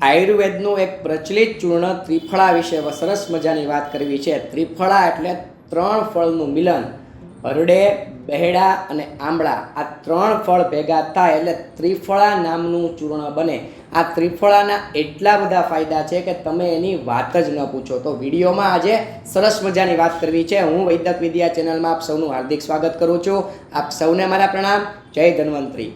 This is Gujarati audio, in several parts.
આયુર્વેદનું એક પ્રચલિત ચૂર્ણ ત્રિફળા વિશે સરસ મજાની વાત કરવી છે। ત્રિફળા એટલે ત્રણ ફળનું મિલન। હરડે, બહેડા અને આંબળા, આ ત્રણ ફળ ભેગા થાય એટલે ત્રિફળા નામનું ચૂર્ણ બને। આ ત્રિફળાના એટલા બધા ફાયદા છે કે તમે એની વાત જ ન પૂછો। તો વિડીયોમાં આજે સરસ મજાની વાત કરવી છે। હું વૈદક વિદ્યા ચેનલમાં આપ સૌનું હાર્દિક સ્વાગત કરું છું। આપ સૌને મારા પ્રણામ। જય ધન્વંતરી।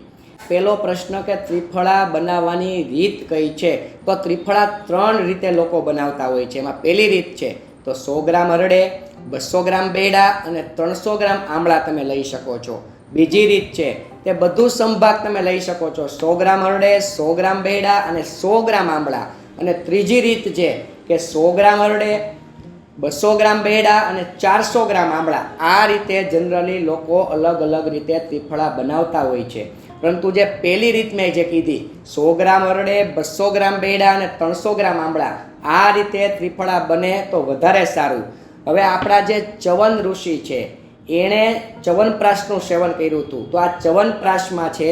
પહેલો પ્રશ્ન કે ત્રિફળા બનાવવાની રીત કઈ છે? તો ત્રિફળા ત્રણ રીતે લોકો બનાવતા હોય છે। એમાં પહેલી રીત છે તો 100 ગ્રામ હરડે, 200 ગ્રામ બેડા અને 300 ગ્રામ આંબળા તમે લઈ શકો છો। બીજી રીત છે તે બધું સંભાગ તમે લઈ શકો છો, 100 ગ્રામ હરડે, 100 ગ્રામ બેડા અને 100 ગ્રામ આંબળા। અને ત્રીજી રીત છે કે 100 ગ્રામ હરડે, 200 ગ્રામ બેડા અને 400 ગ્રામ આંબળા। આ રીતે જનરલી લોકો અલગ અલગ રીતે ત્રિફળા બનાવતા હોય છે। પરંતુ જે પહેલી રીત મેં જે કીધી 100 ગ્રામ હરડે, 200 ગ્રામ બેડા અને 300 ગ્રામ આંબળા, આ રીતે ત્રિફળા બને તો વધારે સારું। હવે આપણા જે ચવન ઋષિ છે એણે ચવનપ્રાશનું સેવન કર્યું હતું। તો આ ચવનપ્રાશમાં છે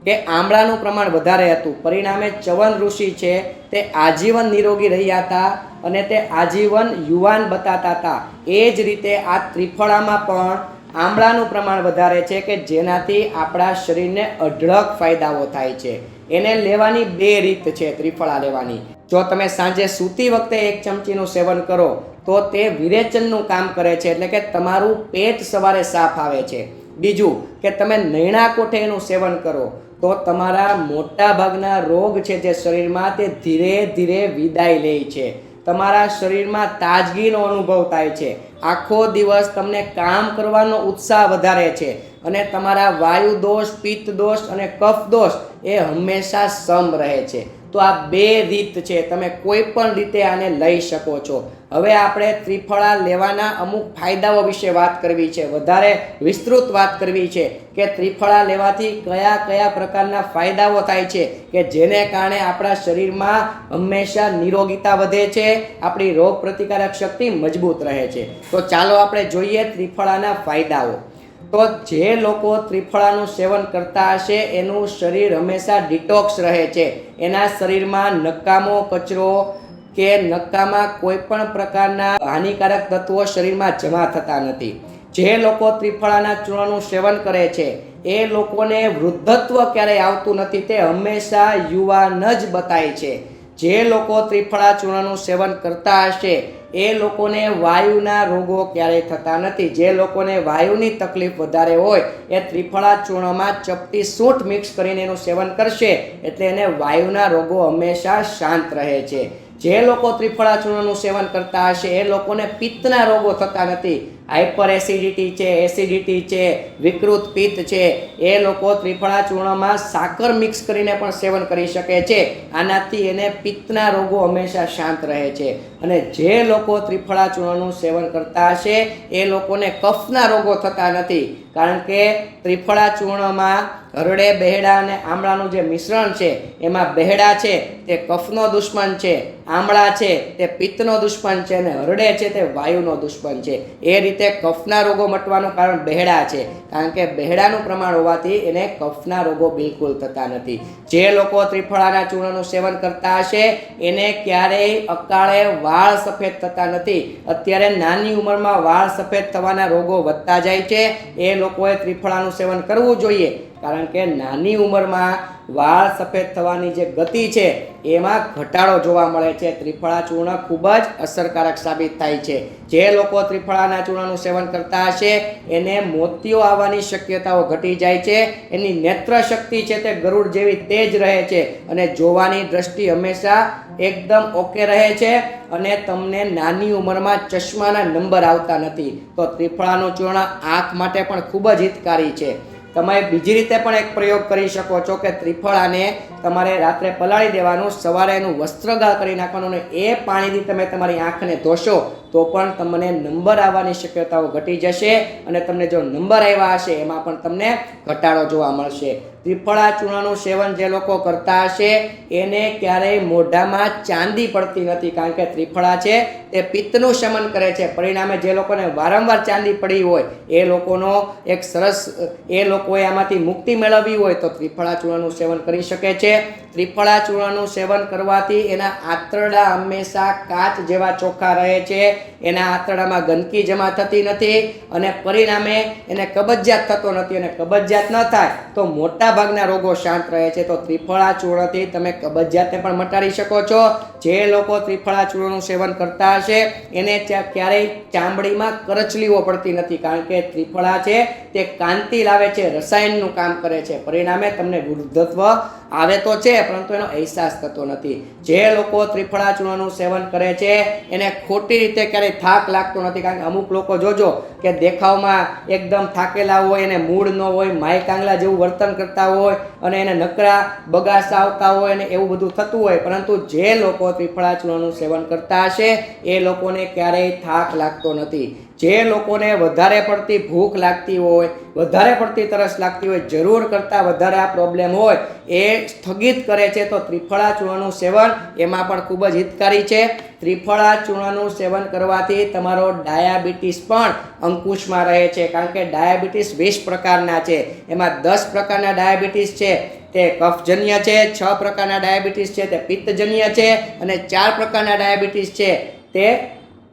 કે આંબળાનું પ્રમાણ વધારે હતું, પરિણામે ચવન ઋષિ છે તે આજીવન નિરોગી રહ્યા હતા અને તે આજીવન યુવાન બતાતા હતા। એ જ રીતે આ ત્રિફળામાં પણ આંબળાનું પ્રમાણ વધારે છે કે જેનાથી આપણા શરીરને અઢળક ફાયદાઓ થાય છે। એને લેવાની બે રીત છે ત્રિફળા લેવાની। જો તમે સાંજે સૂતી વખતે 1 ચમચીનું સેવન કરો તો તે વિરેચનનું કામ કરે છે, એટલે કે તમારું પેટ સવારે સાફ આવે છે। બીજું કે તમે નૈણા કોઠે એનું સેવન કરો તો તમારા મોટા ભાગના રોગ છે જે શરીરમાં તે ધીરે ધીરે વિદાય લે છે। તમારા શરીરમાં તાજગીનો અનુભવ થાય છે, આખો દિવસ તમને કામ કરવાનો ઉત્સાહ વધારે છે અને તમારા વાયુ દોષ, પિત્ત દોષ અને કફ દોષ એ હંમેશા સમ રહે છે। તો આ બે રીત છે, તમે કોઈ પણ રીતે આને લઈ શકો છો। હવે આપણે ત્રિફળા લેવાના અમુક ફાયદાઓ વિશે વાત કરવી છે, વધારે વિસ્તૃત વાત કરવી છે કે ત્રિફળા લેવાથી કયા કયા પ્રકારના ફાયદાઓ થાય છે કે જેને કારણે આપણા શરીરમાં હંમેશા નિરોગીતા વધે છે, આપણી રોગ પ્રતિકારક શક્તિ મજબૂત રહે છે। તો ચાલો આપણે જોઈએ ત્રિફળાના ફાયદાઓ। તો જે લોકો ત્રિફળાનું સેવન કરતા હશે એનું શરીર હંમેશા ડિટોક્સ રહે છે। એના શરીરમાં નકામો કચરો કે નકામા કોઈ પણ પ્રકારના હાનિકારક તત્વો શરીરમાં જમા થતા નથી। જે લોકો ત્રિફળાના ચૂર્ણનું સેવન કરે છે એ લોકોને વૃદ્ધત્વ ક્યારેય આવતું નથી, તે હંમેશા યુવાન જ બતાય છે। જે લોકો ત્રિફળા ચૂર્ણનું સેવન કરતા હશે એ લોકોને વાયુના રોગો ક્યારેય થતા નથી। જે લોકોને વાયુની તકલીફ વધારે હોય એ ત્રિફળા ચૂર્ણમાં ચપટી સૂંઠ મિક્સ કરીને એનું સેવન કરશે એટલે એને વાયુના રોગો હંમેશા શાંત રહે છે। જે લોકો ત્રિફળા ચૂર્ણનું સેવન કરતા હશે એ લોકોને પિત્તના રોગો થતા નથી। હાઇપર એસિડિટી છે, એસિડિટી છે, વિકૃત પિત્ત છે, એ લોકો ત્રિફળા ચૂર્ણમાં સાકર મિક્સ કરીને પણ સેવન કરી શકે છે। આનાથી એને પિત્તના રોગો હંમેશા શાંત રહે છે। અને જે લોકો ત્રિફળા ચૂર્ણનું સેવન કરતા હશે એ લોકોને કફના રોગો થતા નથી, કારણ કે ત્રિફળા ચૂર્ણમાં હરડે, બહેડા અને આંબળાનું જે મિશ્રણ છે એમાં બહેડા છે તે કફનો દુશ્મન છે, આંબળા છે તે પિત્તનો દુશ્મન છે અને હરડે છે તે વાયુનો દુશ્મન છે। એ રીતે કફના રોગો મટવાનું કારણ બહેડા છે, કારણ કે બહેડાનું પ્રમાણ હોવાથી એને કફના રોગો બિલકુલ થતા નથી। જે લોકો ત્રિફળાના ચૂર્ણનું સેવન કરતા હશે એને ક્યારેય અકાળે વાળ સફેદ થતા નથી। અત્યારે નાની ઉંમરમાં વાળ સફેદ થવાના રોગો વધતા જાય છે, એ લોકોએ ત્રિફળાનું સેવન કરવું જોઈએ, કારણ કે નાની ઉંમરમાં વાળ સફેદ થવાની જે ગતિ છે એમાં ઘટાડો જોવા મળે છે। ત્રિફળા ચૂર્ણ ખૂબ જ અસરકારક સાબિત થાય છે। જે લોકો ત્રિફળાના ચૂર્ણનું સેવન કરતા હશે એને મોતિયો આવવાની શક્યતાઓ ઘટી જાય છે, એની નેત્ર શક્તિ છે તે ગરુડ જેવી તેજ રહે છે અને જોવાની દ્રષ્ટિ હંમેશા એકદમ ઓકે રહે છે અને તમને નાની ઉંમરમાં ચશ્માના નંબર આવતા નથી। તો ત્રિફળાનું ચૂર્ણ આંખ માટે પણ ખૂબ જ હિતકારી છે। તમે બીજી રીતે પણ એક પ્રયોગ કરી શકો છો કે ત્રિફળાને તમારે રાત્રે પલાળી દેવાનું, સવારે એનું વસ્ત્રગાળ કરી નાખવાનું અને એ પાણીથી તમે તમારી આંખને ધોશો તો પણ તમને નંબર આવવાની શક્યતાઓ ઘટી જશે અને તમને જો નંબર આવ્યા હશે એમાં પણ તમને ઘટાડો જોવા મળશે. ત્રિફળા ચૂર્ણનું સેવન જે લોકો કરતા હશે એને ક્યારેય મોઢામાં ચાંદી પડતી નથી, કારણ કે ત્રિફળા છે તે પિત્તનું શમન કરે છે. પરિણામે જે લોકોને વારંવાર ચાંદી પડી હોય એ લોકોનો એક સરસ એ લોકોએ આમાંથી મુક્તિ મેળવવી હોય તો ત્રિફળા ચૂર્ણનું સેવન કરી શકે છે. ત્રિફળા ચૂર્ણનું સેવન કરવાથી એના આંતરડા હંમેશા કાચ જેવા ચોખ્ખા રહે છે, એના આંતરડામાં ગંદકી જમા થતી નથી અને પરિણામે એને કબજિયાત થતો નથી, અને કબજિયાત ન થાય તો મોટા ભાગના રોગો શાંત રહે છે. તો ત્રિફળા ચૂર્ણથી તમે કબજિયાતને પણ મટાડી શકો છો. જે લોકો ત્રિફળા ચૂર્ણનું સેવન કરતા હશે એને ક્યારેય ચામડીમાં કરચલીઓ પડતી નથી, કારણ કે ત્રિફળા છે તે કાંતિ લાવે છે, રસાયણનું કામ કરે છે. પરિણામે તમને વૃદ્ધત્વ આવે તો છે પરંતુ એનો અહેસાસ થતો નથી. જે લોકો ત્રિફળા ચૂર્ણનું સેવન કરે છે એને ખોટી રીતે ક્યારેય થાક લાગતો નથી, કારણ કે અમુક લોકો જોજો કે દેખાવમાં એકદમ થાકેલા હોય, એને મૂડ ન હોય, માય કાંગલા જેવું વર્તન કરતા હોય અને એને નકરા બગાસા આવતા હોય અને એવું બધું થતું હોય, પરંતુ જે લોકો ત્રિફળા ચૂર્ણનું સેવન કરતા હશે એ લોકોને ક્યારેય થાક લાગતો નથી. જે લોકોને વધારે પડતી ભૂખ લાગતી હોય, વધારે પડતી તરસ લાગતી હોય, જરૂર કરતાં વધારે આ પ્રોબ્લેમ હોય એ સ્થગિત કરે છે તો ત્રિફળા ચૂર્ણનું સેવન એમાં પણ ખૂબ જ હિતકારી છે. ત્રિફળા ચૂર્ણનું સેવન કરવાથી તમારો ડાયાબિટીસ પણ અંકુશમાં રહે છે, કારણ કે ડાયાબિટીસ 20 પ્રકારના છે, એમાં 10 પ્રકારના ડાયાબિટીસ છે તે કફજન્ય છે, 6 પ્રકારના ડાયાબિટીસ છે તે પિત્તજન્ય છે અને 4 પ્રકારના ડાયાબિટીસ છે તે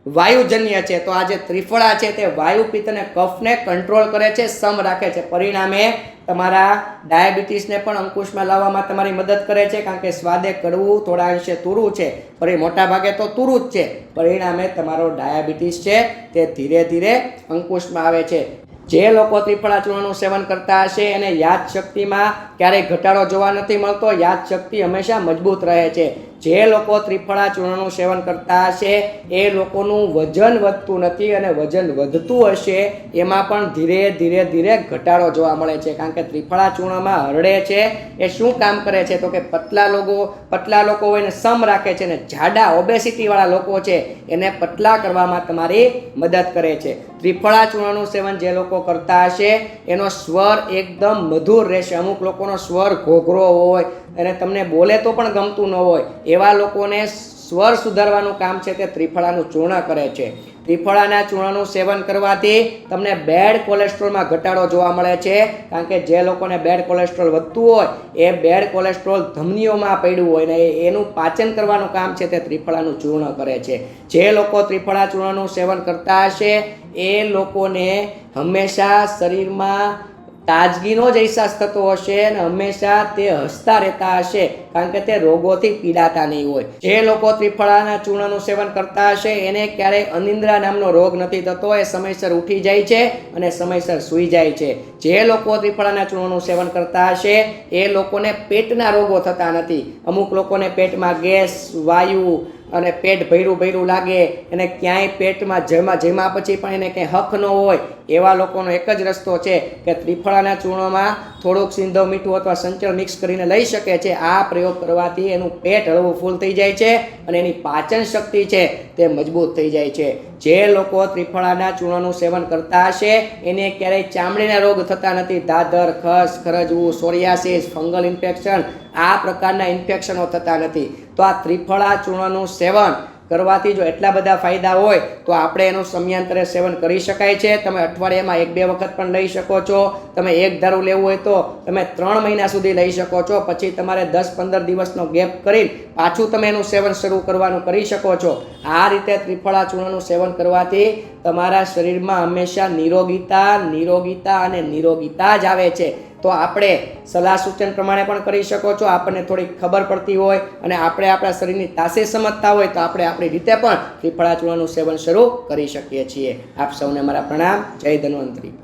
વાયુજન્ય છે. તો આ જે ત્રિફળા છે તે વાયુ, પિત્ત અને કફને કંટ્રોલ કરે છે, સમ રાખે છે. પરિણામે તમારા ડાયાબિટીસને પણ અંકુશમાં લાવવામાં તમારી મદદ કરે છે, કારણ કે સ્વાદે કડવું, થોડા અંશે તુરું છે, પણ મોટા ભાગે તો તુરું જ છે. પરિણામે તમારો ડાયાબિટીસ છે તે ધીરે ધીરે અંકુશમાં આવે છે. જે લોકો ત્રિફળા ચૂર્ણનું સેવન કરતા હશે એને યાદશક્તિમાં ક્યારેય ઘટાડો જોવા નથી મળતો, યાદશક્તિ હંમેશા મજબૂત રહે છે. જે લોકો ત્રિફળા ચૂર્ણનું સેવન કરતા હશે એ લોકોનું વજન વધતું નથી અને વજન વધતું હશે એમાં પણ ધીરે ધીરે ધીરે ઘટાડો જોવા મળે છે, કારણ કે ત્રિફળા ચૂર્ણમાં હરડે છે એ શું કામ કરે છે તો કે પતલા લોકો હોય એને સમ રાખે છે, અને જાડા ઓબેસિટીવાળા લોકો છે એને પતલા કરવામાં તમારી મદદ કરે છે. ત્રિફળા ચૂર્ણનું સેવન જે લોકો કરતા હશે એનો સ્વર એકદમ મધુર રહેશે. અમુક લોકોનો સ્વર ઘોઘરો હોય અને તમને બોલે તો પણ ગમતું ન હોય, એવા લોકોને સ્વર સુધારવાનું કામ છે તે ત્રિફળાનું ચૂર્ણ કરે છે. ત્રિફળાના ચૂર્ણનું સેવન કરવાથી તમને બેડ કોલેસ્ટ્રોલમાં ઘટાડો જોવા મળે છે, કારણ કે જે લોકોને બેડ કોલેસ્ટ્રોલ વધતું હોય એ બેડ કોલેસ્ટ્રોલ ધમનીઓમાં પડ્યું હોય ને એનું પાચન કરવાનું કામ છે તે ત્રિફળાનું ચૂર્ણ કરે છે. જે લોકો ત્રિફળા ચૂર્ણનું સેવન કરતા હશે એ લોકોને હંમેશા શરીરમાં તાજગીનો જ અહેસાસ થતો હશે અને હંમેશા તે હસતા રહેતા હશે, કારણ કે તે રોગોથી પીડાતા નહીં હોય. જે લોકો ત્રિફળાના ચૂર્ણનું સેવન કરતા હશે એને ક્યારેય અનિદ્રા નામનો રોગ નથી થતો, એ સમયસર ઉઠી જાય છે અને સમયસર સૂઈ જાય છે. જે લોકો ત્રિફળાના ચૂર્ણનું સેવન કરતા હશે એ લોકોને પેટના રોગો થતા નથી. અમુક લોકોને પેટમાં ગેસ, વાયુ અને પેટ ભર્યું લાગે, એને ક્યાંય પેટમાં જેમાં પછી પણ એને કંઈ હક ન હોય, એવા લોકોનો એક જ રસ્તો છે કે ત્રિફળાના ચૂર્ણમાં થોડુંક સિંધવ મીઠું અથવા સંચળ મિક્સ કરીને લઈ શકે છે. આ પ્રયોગ કરવાથી એનું પેટ હળવું ફૂલ થઈ જાય છે અને એની પાચન શક્તિ છે તે મજબૂત થઈ જાય છે. જે લોકો ત્રિફળાના ચૂર્ણનું સેવન કરતા હશે એને ક્યારેય ચામડીના રોગ થતા નથી. દાદર, ખસ, ખરજવું, સોરિયાસિસ, ફંગલ ઇન્ફેક્શન, આ પ્રકારના ઇન્ફેક્શનો થતા નથી. તો આ ત્રિફળા ચૂર્ણનું સેવન કરવાથી જો એટલા બધા ફાયદા હોય તો આપણે એનું સમયાંતરે સેવન કરી શકાય છે. તમે અઠવાડિયામાં 1-2 વખત પણ લઈ શકો છો. તમે એક ધારું લેવું હોય તો તમે 3 મહિના સુધી લઈ શકો છો. પછી તમારે 10-15 દિવસનો ગેપ કરી પાછું તમે એનું સેવન શરૂ કરવાનું કરી શકો છો. આ રીતે ત્રિફળા ચૂર્ણનું સેવન કરવાથી તમારા શરીરમાં હંમેશા નિરોગીતા અને નિરોગીતા જ આવે છે. તો આપણે સલાહ સૂચન પ્રમાણે પણ કરી શકો છો. આપણને થોડી ખબર પડતી હોય અને આપણે આપણા શરીરની તાસીર સમજતા હોય તો આપણે આપણી રીતે પણ ત્રિફળા ચૂર્ણનું સેવન શરૂ કરી શકીએ છીએ. આપ સૌને મારા પ્રણામ. જય ધન્વંતરી.